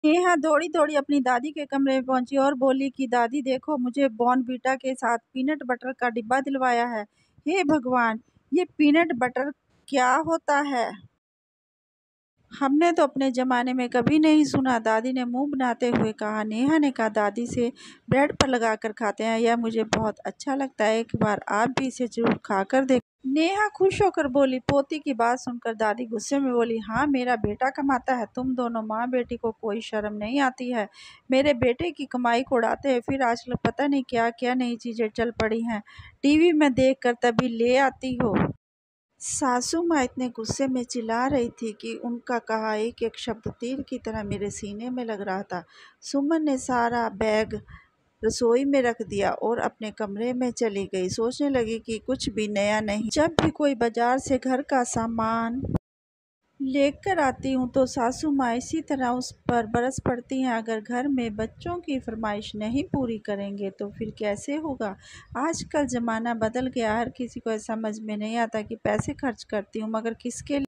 नेहा दौड़ी दौड़ी अपनी दादी के कमरे में पहुंची और बोली कि दादी देखो, मुझे बॉर्नवीटा के साथ पीनट बटर का डिब्बा दिलवाया है। हे भगवान, ये पीनट बटर क्या होता है? हमने तो अपने ज़माने में कभी नहीं सुना, दादी ने मुंह बनाते हुए कहा। नेहा ने कहा, दादी से ब्रेड पर लगाकर खाते हैं, यह मुझे बहुत अच्छा लगता है, एक बार आप भी इसे जरूर खाकर देख। नेहा खुश होकर बोली। पोती की बात सुनकर दादी गुस्से में बोली, हाँ मेरा बेटा कमाता है, तुम दोनों माँ बेटी को कोई शर्म नहीं आती है। मेरे बेटे की कमाई को उड़ाते हैं, फिर आजकल पता नहीं क्या क्या नई चीज़ें चल पड़ी हैं, टीवी में देख कर तभी ले आती हो। सासू माँ इतने गुस्से में चिल्ला रही थी कि उनका कहा एक एक शब्द तीर की तरह मेरे सीने में लग रहा था। सुमन ने सारा बैग रसोई में रख दिया और अपने कमरे में चली गई। सोचने लगी कि कुछ भी नया नहीं। जब भी कोई बाजार से घर का सामान लेकर आती हूँ तो सासू माँ इसी तरह उस पर बरस पड़ती हैं। अगर घर में बच्चों की फरमाइश नहीं पूरी करेंगे तो फिर कैसे होगा। आजकल ज़माना बदल गया, हर किसी को ऐसा समझ में नहीं आता कि पैसे खर्च करती हूँ मगर किसके लिए।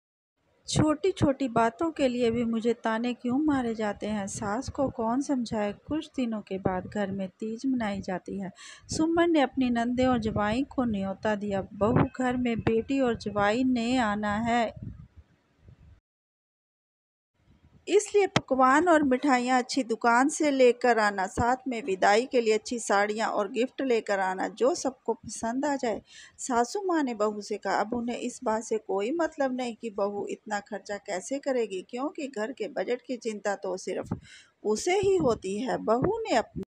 छोटी छोटी बातों के लिए भी मुझे ताने क्यों मारे जाते हैं। सास को कौन समझाए। कुछ दिनों के बाद घर में तीज मनाई जाती है। सुमन ने अपनी नंदे और जवाई को न्योता दिया। बहू घर में बेटी और जवाई ने आना है, इसलिए पकवान और मिठाइयाँ अच्छी दुकान से लेकर आना, साथ में विदाई के लिए अच्छी साड़ियाँ और गिफ्ट लेकर आना जो सबको पसंद आ जाए। सासू माँ ने बहू से कहा। अब उन्हें इस बात से कोई मतलब नहीं कि बहू इतना खर्चा कैसे करेगी, क्योंकि घर के बजट की चिंता तो सिर्फ उसे ही होती है। बहू ने अपनी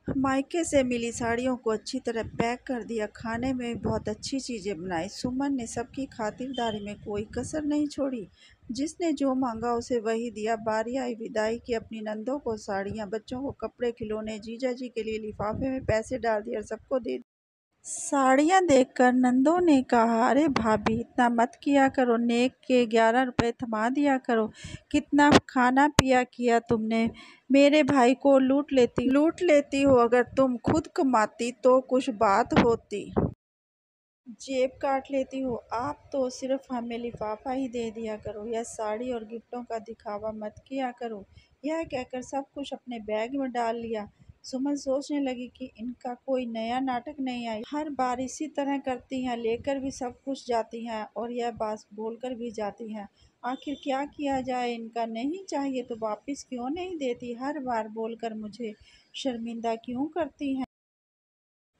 मायके से मिली साड़ियों को अच्छी तरह पैक कर दिया। खाने में बहुत अच्छी चीज़ें बनाई। सुमन ने सबकी खातिरदारी में कोई कसर नहीं छोड़ी। जिसने जो मांगा उसे वही दिया। बारी आई विदाई की। अपनी नंदों को साड़ियाँ, बच्चों को कपड़े, खिलौने, जीजा जी के लिए लिफाफे में पैसे डाल दिए और सबको दे। साड़ियाँ देखकर नंदों ने कहा, अरे भाभी इतना मत किया करो, नेक के 11 रुपए थमा दिया करो। कितना खाना पिया किया तुमने, मेरे भाई को लूट लेती हो। अगर तुम खुद कमाती तो कुछ बात होती। जेब काट लेती हो। आप तो सिर्फ हमें लिफाफा ही दे दिया करो, यह साड़ी और गिफ्टों का दिखावा मत किया करो। यह कहकर सब कुछ अपने बैग में डाल लिया। सुमन सोचने लगी कि इनका कोई नया नाटक नहीं आई, हर बार इसी तरह करती हैं, लेकर भी सब कुछ जाती हैं और यह बात बोलकर भी जाती हैं। आखिर क्या किया जाए, इनका नहीं चाहिए तो वापस क्यों नहीं देती, हर बार बोलकर मुझे शर्मिंदा क्यों करती हैं।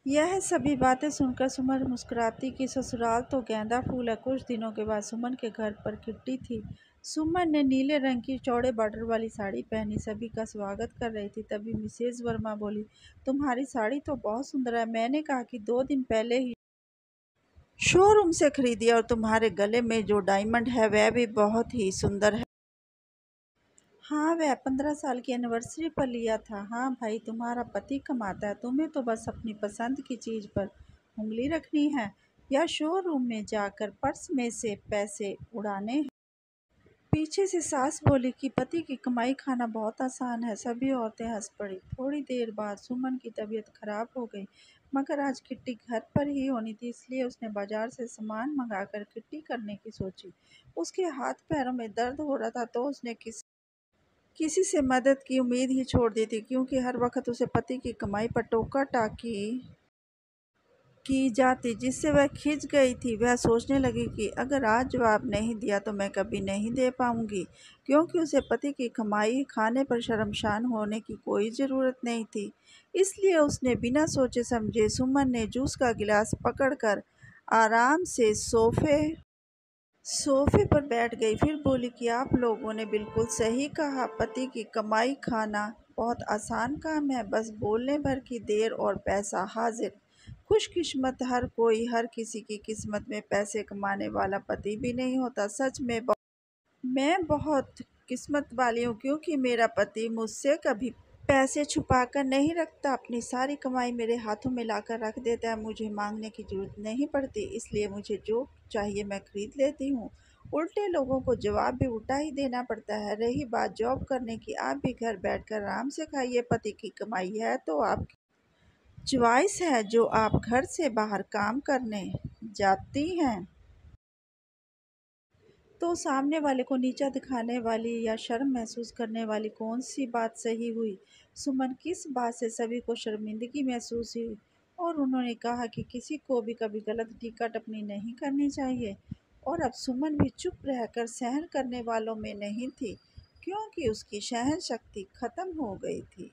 यह सभी बातें सुनकर सुमन मुस्कुराती कि ससुराल तो गेंदा फूल है। कुछ दिनों के बाद सुमन के घर पर किट्टी थी। सुमन ने नीले रंग की चौड़े बॉर्डर वाली साड़ी पहनी, सभी का स्वागत कर रही थी। तभी मिसेज वर्मा बोली, तुम्हारी साड़ी तो बहुत सुंदर है। मैंने कहा कि 2 दिन पहले ही शोरूम से खरीदी और तुम्हारे गले में जो डायमंड है वह भी बहुत ही सुंदर है। हाँ, वह 15 साल की एनिवर्सरी पर लिया था। हाँ भाई, तुम्हारा पति कमाता है, तुम्हें तो बस अपनी पसंद की चीज़ पर उंगली रखनी है या शोरूम में जाकर पर्स में से पैसे उड़ाने हैं। पीछे से सास बोली कि पति की कमाई खाना बहुत आसान है। सभी औरतें हंस पड़ी। थोड़ी देर बाद सुमन की तबीयत खराब हो गई, मगर आज किट्टी घर पर ही होनी थी, इसलिए उसने बाजार से सामान मंगाकर किट्टी करने की सोची। उसके हाथ पैरों में दर्द हो रहा था तो उसने किसी से मदद की उम्मीद ही छोड़ दी थी, क्योंकि हर वक्त उसे पति की कमाई पर टोका टाकी की जाती, जिससे वह खिंच गई थी। वह सोचने लगी कि अगर आज जवाब नहीं दिया तो मैं कभी नहीं दे पाऊंगी, क्योंकि उसे पति की कमाई खाने पर शर्मशान होने की कोई ज़रूरत नहीं थी। इसलिए उसने बिना सोचे समझे सुमन ने जूस का गिलास पकड़कर आराम से सोफे पर बैठ गई। फिर बोली कि आप लोगों ने बिल्कुल सही कहा, पति की कमाई खाना बहुत आसान काम है, बस बोलने भर की देर और पैसा हाजिर। खुशकिस्मत हर किसी की किस्मत में पैसे कमाने वाला पति भी नहीं होता। सच में मैं बहुत किस्मत वाली हूँ, क्योंकि मेरा पति मुझसे कभी पैसे छुपा कर नहीं रखता, अपनी सारी कमाई मेरे हाथों में लाकर रख देता है। मुझे मांगने की जरूरत नहीं पड़ती, इसलिए मुझे जो चाहिए मैं खरीद लेती हूँ। उल्टे लोगों को जवाब भी उल्टा ही देना पड़ता है। रही बात जॉब करने की, आप भी घर बैठकर आराम से खाइए। पति की कमाई है तो आपकी चॉइस है, जो आप घर से बाहर काम करने जाती हैं तो सामने वाले को नीचा दिखाने वाली या शर्म महसूस करने वाली कौन सी बात सही हुई? सुमन किस बात से सभी को शर्मिंदगी महसूस हुई? और उन्होंने कहा कि किसी को भी कभी गलत टीका टिप्पणी नहीं करनी चाहिए। और अब सुमन भी चुप रहकर सहन करने वालों में नहीं थी, क्योंकि उसकी सहन शक्ति खत्म हो गई थी।